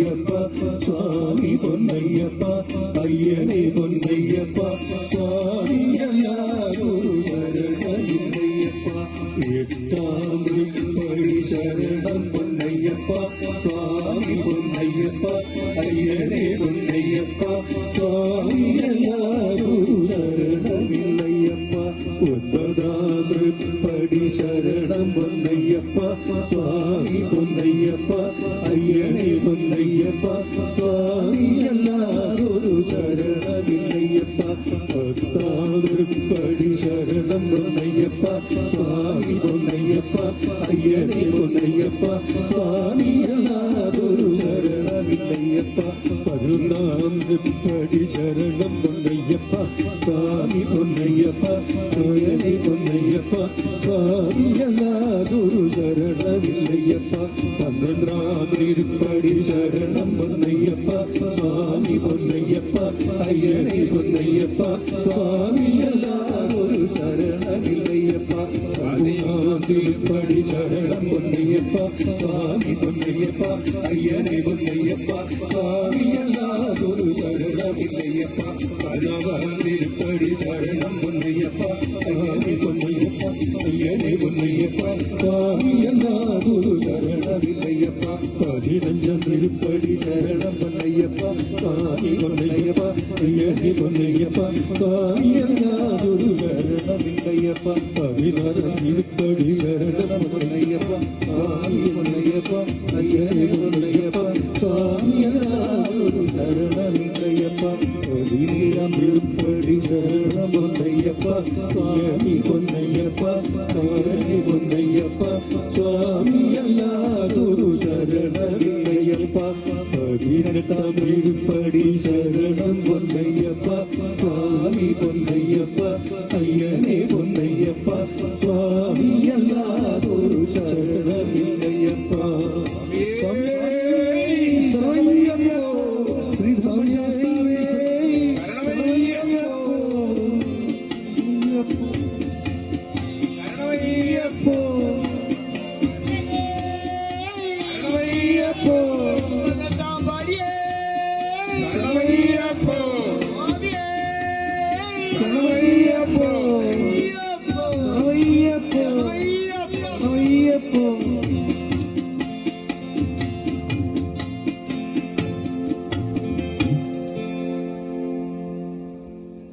പൊന്നയ്യപ്പ സ്വാമി പൊന്നയ്യപ്പ അയ്യനെ പൊന്നയ്യപ്പ സ്വാമിയല്ലാതൊരു ശരണമില്ലയ്യപ്പ എട്ടാം തൃപ്പടി ശരണം പൊന്നയ്യപ്പ സ്വാമി പൊന്നയ്യപ്പ അയ്യനെ പൊന്നയ്യപ്പ സ്വാമിയല്ലാതൊരു ശരണമില്ലയ്യപ്പ ഒൻപതാം തൃപ്പടി ശരണം പൊന്നയ്യപ്പ സ്വാമി പൊന്നയ്യപ്പ അയ്യനെ പൊന്നയ്യപ്പ സ്വാമിയല്ലാതൊരു ശരണമില്ലയ്യപ്പ പത്താം തൃപ്പടി ശരണം പൊന്നയ്യപ്പ സ്വാമി പൊന്നയ്യപ്പ അയ്യനെ പൊന്നയ്യപ്പ സ്വാമിയല്ലാതൊരു ശരണമില്ലയ്യപ്പ പതിനൊന്നാം തൃപ്പടി ശരണം പൊന്നയ്യപ്പ സ്വാമി പൊന്നയ്യപ്പ അയ്യനെ പൊന്നയ്യപ്പ സ്വാമിയല്ലാതൊരു ശരണമില്ലയ്യപ്പ പന്ത്രണ്ടാം തൃപ്പടി ശരണം പൊന്നയ്യപ്പ സ്വാമി പൊന്നയ്യപ്പ അയ്യനെ പൊന്നയ്യപ്പ സ്വാമിയല്ലാതൊരു ശരണമില്ലയ്യപ്പ പതിനാം തൃപ്പടി ശരണം പൊന്നയ്യപ്പ സ്വാമി പൊന്നയ്യപ്പ അയ്യനെ പൊന്നയ്യപ്പ സ്വാമിയല്ലാതൊരു ശരണമില്ലയ്യപ്പ പതിനാറാം തൃപ്പടി ശരണം പൊന്നയ്യപ്പ സ്വാമി പൊന്നയ്യപ്പ അയ്യനെ പൊന്നയ്യപ്പ സ്വാമിയല്ലാതൊരു ശരണമില്ലയ്യപ്പ പതിനഞ്ചാം തൃപ്പടി ശരണം പൊന്നയ്യപ്പ സ്വാമി പൊന്നയ്യപ്പ അയ്യനെ പൊന്നയ്യപ്പ സ്വാമിയല്ലാതൊരു ശരണമില്ലയ്യപ്പ പതിനാറാം തൃപ്പടി ശരണം പൊന്നയ്യപ്പ സ്വാമി പൊന്നയ്യപ്പ അയ്യനെ പൊന്നയ്യപ്പ സ്വാമിയല്ലാതൊരു ശരണമില്ലയ്യപ്പ പതിനേഴാം തൃപ്പടി ശരണം പൊന്നയ്യപ്പ സ്വാമി പൊന്നയ്യപ്പ അയ്യനെ പൊന്നയ്യപ്പ സ്വാമിയല്ലാതൊരു ശരണമില്ലയ്യപ്പ പതിനെട്ടാം തൃപ്പടി ശരണം പൊന്നയ്യപ്പ സ്വാമി പൊന്നയ്യപ്പ അയ്യനെ പൊന്നയ്യപ്പ സ്വാമിയല്ലാതൊരു ശരണമില്ല